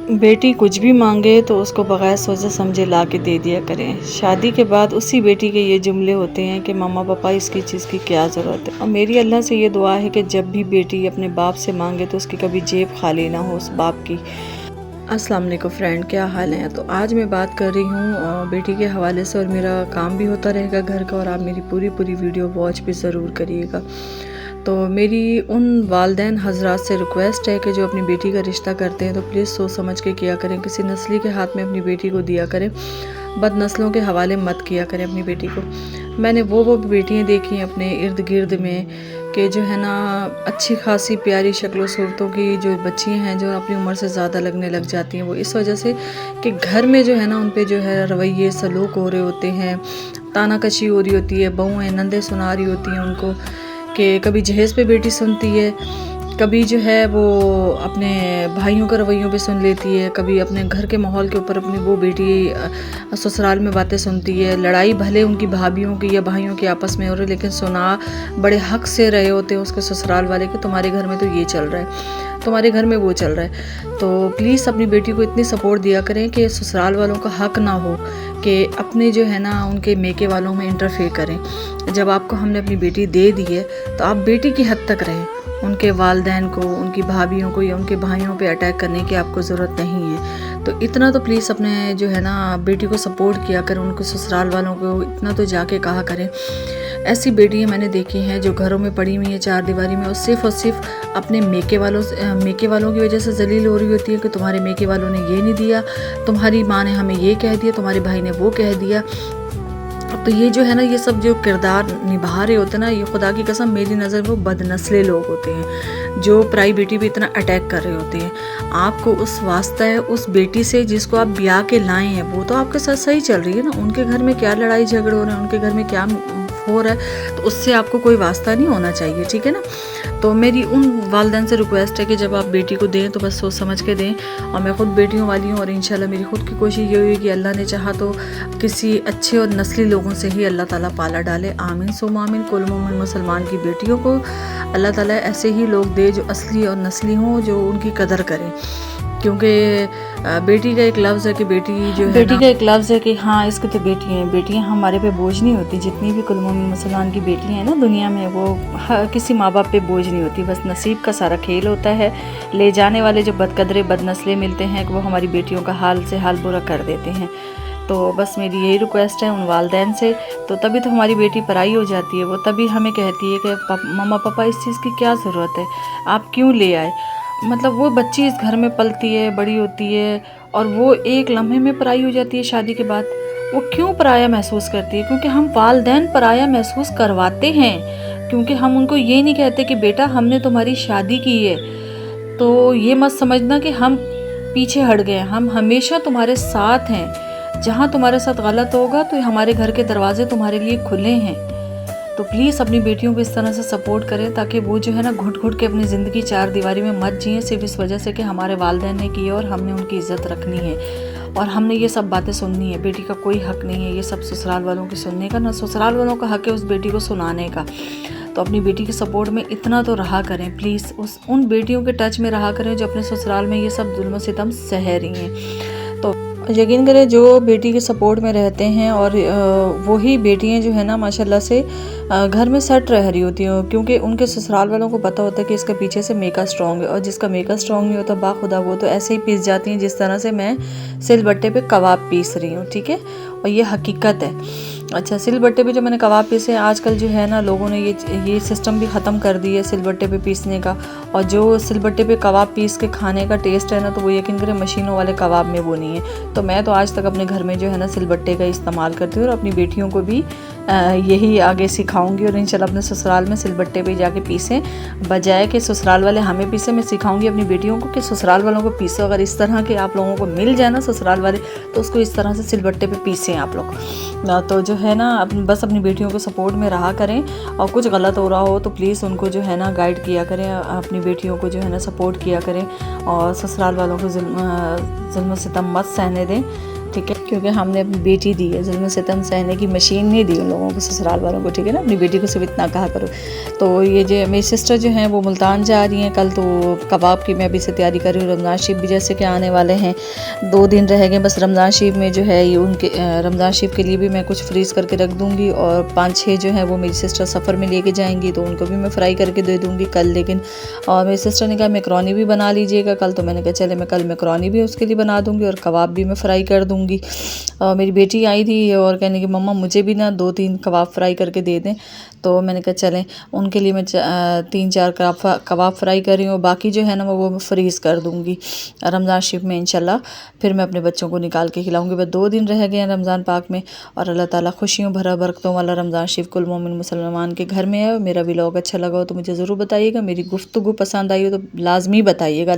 बेटी कुछ भी मांगे तो उसको बगैर सोचे समझे ला के दे दिया करें। शादी के बाद उसी बेटी के ये जुमले होते हैं कि मम्मा पापा इसकी चीज़ की क्या ज़रूरत है। और मेरी अल्लाह से ये दुआ है कि जब भी बेटी अपने बाप से मांगे तो उसकी कभी जेब खाली ना हो उस बाप की। अस्सलाम वालेकुम फ्रेंड, क्या हाल है। तो आज मैं बात कर रही हूँ बेटी के हवाले से, और मेरा काम भी होता रहेगा घर का, और आप मेरी पूरी वीडियो वॉच भी ज़रूर करिएगा। तो मेरी उन वालदैन हजरात से रिक्वेस्ट है कि जो अपनी बेटी का रिश्ता करते हैं तो प्लीज़ सोच समझ के किया करें। किसी नस्ली के हाथ में अपनी बेटी को दिया करें, बद नस्लों के हवाले मत किया करें अपनी बेटी को। मैंने वो बेटियां देखी हैं अपने इर्द गिर्द में कि जो है ना अच्छी खासी प्यारी शक्लों सूरतों की जो बच्चियां हैं जो अपनी उम्र से ज़्यादा लगने लग जाती हैं। वो इस वजह से कि घर में जो है ना उन पे जो है रवैये सलूक हो रहे होते हैं, तानाकशी हो रही होती है, बहुएं नंदे सुना रही होती हैं उनको कि कभी जहेज़ पे बेटी सुनती है, कभी जो है वो अपने भाइयों के रवैयों पे सुन लेती है, कभी अपने घर के माहौल के ऊपर अपनी वो बेटी ससुराल में बातें सुनती है। लड़ाई भले उनकी भाभियों की या भाइयों के आपस में हो रही, लेकिन सुना बड़े हक से रहे होते हैं उसके ससुराल वाले कि तुम्हारे घर में तो ये चल रहा है, तुम्हारे घर में वो चल रहा है। तो प्लीज़ अपनी बेटी को इतनी सपोर्ट दिया करें कि ससुराल वालों का हक ना हो कि अपने जो है ना उनके मेके वालों में इंटरफेयर करें। जब आपको हमने अपनी बेटी दे दी है तो आप बेटी की हद तक रहें, उनके वालदैन को, उनकी भाभियों को या उनके भाइयों पे अटैक करने की आपको ज़रूरत नहीं है। तो इतना तो प्लीज़ अपने जो है ना बेटी को सपोर्ट किया करें, उनको ससुराल वालों को इतना तो जाके कहा करें। ऐसी बेटियां मैंने देखी हैं जो घरों में पड़ी हुई हैं चार दीवारी में, और सिर्फ अपने मेके वालों की वजह से जलील हो रही होती है कि तुम्हारे मेके वालों ने ये नहीं दिया, तुम्हारी माँ ने हमें ये कह दिया, तुम्हारे भाई ने वो कह दिया। तो ये जो है ना ये सब जो किरदार निभा रहे होते हैं ना, ये खुदा की कसम मेरी नज़र में वो बदनस्ले लोग होते हैं जो पराई बेटी पे इतना अटैक कर रहे होते हैं। आपको उस वास्ता है उस बेटी से जिसको आप ब्याह के लाए हैं, वो तो आपके साथ सही चल रही है ना, उनके घर में क्या लड़ाई झगड़े हो रहे हैं, उनके घर में क्या हो रहा है, तो उससे आपको कोई वास्ता नहीं होना चाहिए, ठीक है ना। तो मेरी उन वालदैन से रिक्वेस्ट है कि जब आप बेटी को दें तो बस सोच समझ के दें। और मैं खुद बेटियों वाली हूँ, और इंशाल्लाह मेरी खुद की कोशिश ये हुई कि अल्लाह ने चाहा तो किसी अच्छे और नस्ली लोगों से ही अल्लाह ताला पाला डाले। आमीन सुम्मा आमीन। कुल मोमिन मुसलमान की बेटियों को अल्लाह ताला ऐसे ही लोग दे जो असली और नस्ली हों, जो उनकी कदर करें। क्योंकि बेटी का एक लफ्ज़ है कि बेटी जो है बेटी का एक लफ्ज़ है कि हाँ इसकी तो बेटियाँ हमारे पे बोझ नहीं होती। जितनी भी कुल मोमिन मुसलमान की बेटियाँ हैं ना दुनिया में, वो किसी माँ बाप पे बोझ नहीं होती। बस नसीब का सारा खेल होता है। ले जाने वाले जो बदकदरे बदनस्ले मिलते हैं वो हमारी बेटियों का हाल से हाल बुरा कर देते हैं। तो बस मेरी यही रिक्वेस्ट है उन वालदैन से। तो तभी तो हमारी बेटी पराई हो जाती है, वो तभी हमें कहती है कि मम्मा पापा इस चीज़ की क्या ज़रूरत है, आप क्यों ले आए। मतलब वो बच्ची इस घर में पलती है, बड़ी होती है, और वो एक लम्हे में पराई हो जाती है शादी के बाद। वो क्यों पराया महसूस करती है? क्योंकि हम वालदैन पराया महसूस करवाते हैं, क्योंकि हम उनको ये नहीं कहते कि बेटा हमने तुम्हारी शादी की है तो ये मत समझना कि हम पीछे हट गए। हम हमेशा तुम्हारे साथ हैं, जहाँ तुम्हारे साथ गलत होगा तो हमारे घर के दरवाजे तुम्हारे लिए खुले हैं। तो प्लीज़ अपनी बेटियों को इस तरह से सपोर्ट करें ताकि वो जो है ना घुट घुट के अपनी ज़िंदगी चार दीवारी में मत जिए, सिर्फ इस वजह से कि हमारे वालिदैन ने की है और हमने उनकी इज़्ज़त रखनी है और हमने ये सब बातें सुननी है। बेटी का कोई हक नहीं है ये सब ससुराल वालों की सुनने का, ना ससुराल वालों का हक है उस बेटी को सुनाने का। तो अपनी बेटी के सपोर्ट में इतना तो रहा करें प्लीज़, उन बेटियों के टच में रहा करें जो अपने ससुराल में ये सब जुल्म सितम सह रही हैं। तो यकीन करें जो बेटी के सपोर्ट में रहते हैं और वही बेटियां जो है ना माशाल्लाह से घर में सेट रह रही होती हैं, क्योंकि उनके ससुराल वालों को पता होता है कि इसका पीछे से मेका स्ट्रॉन्ग है, और जिसका मेका स्ट्रॉन्ग नहीं होता बाखुदा वो तो ऐसे ही पीस जाती हैं जिस तरह से मैं सिलबट्टे पे कबाब पीस रही हूँ, ठीक है। और ये हकीकत है। अच्छा, सिलबट्टे पे जो मैंने कबाब पीसे, आजकल जो है ना लोगों ने ये सिस्टम भी ख़त्म कर दिया है सिलबट्टे पे पीसने का। और जो सिलबट्टे पे कबाब पीस के खाने का टेस्ट है ना, तो वो यकीन करें मशीनों वाले कबाब में वो नहीं है। तो मैं तो आज तक अपने घर में जो है ना सिलबट्टे का इस्तेमाल करती हूँ और अपनी बेटियों को भी यही आगे सिखाऊंगी। और इंशाल्लाह अपने ससुराल में सिलबट्टे पे जाके पीसें, बजाय कि ससुराल वाले हमें पीसे। मैं सिखाऊंगी अपनी बेटियों को कि ससुराल वालों को पीसो। अगर इस तरह के आप लोगों को मिल जाए ना ससुराल वाले, तो उसको इस तरह से सिलबट्टे पे पीसें आप लोग। तो जो है ना बस अपनी बेटियों को सपोर्ट में रहा करें, और कुछ गलत हो रहा हो तो प्लीज़ उनको जो है ना गाइड किया करें, अपनी बेटियों को जो है ना सपोर्ट किया करें, और ससुराल वालों को जुल्म सितम मत सहने दें। ठीक है, क्योंकि हमने अपनी बेटी दी है, जुल्म सितम सहने की मशीन नहीं दी उन लोगों को, ससुराल वालों को, ठीक है ना, अपनी बेटी को सिर्फ इतना कहा करो। तो ये जो मेरी सिस्टर जो हैं वो मुल्तान जा रही हैं कल, तो कबाब की मैं अभी से तैयारी कर रही हूँ। रमज़ान शरीफ भी जैसे कि आने वाले हैं, 2 दिन रह गए बस रमज़ान शरीफ में, जो है ये उनके रमज़ान शरीफ के लिए भी मैं कुछ फ्रीज़ करके रख दूँगी, और 5-6 जो है वो मेरी सिस्टर सफ़र में लेके जाएंगी, तो उनको भी मैं फ्राई करके दे दूँगी कल। लेकिन और मेरी सिस्टर ने कहा मैकरोनी भी बना लीजिएगा कल, तो मैंने कहा चले मैं कल मैकरोनी भी उसके लिए बना दूँगी और कबाब भी मैं फ्राई कर दूँगी। मेरी बेटी आई थी और कहने की मम्मा मुझे भी ना 2-3 कबाब फ्राई करके दे दें, तो मैंने कहा चलें उनके लिए मैं 3-4 कबाब फ्राई कर रही हूँ, बाकी जो है ना वो मैं फ्रीज़ कर दूँगी रमज़ान शरीफ में इंशाल्लाह, फिर मैं अपने बच्चों को निकाल के खिलाऊँगी। बस 2 दिन रह गए हैं रमज़ान पाक में, और अल्लाह ताला खुशियों भरा बरकतों वाला रमज़ान शरीफ कुल मोमिन मुसलमान के घर में है। मेरा व्लॉग अच्छा लगा हो तो मुझे ज़रूर बताइएगा, मेरी गुफ्तगू पसंद आई हो तो लाजमी बताइएगा।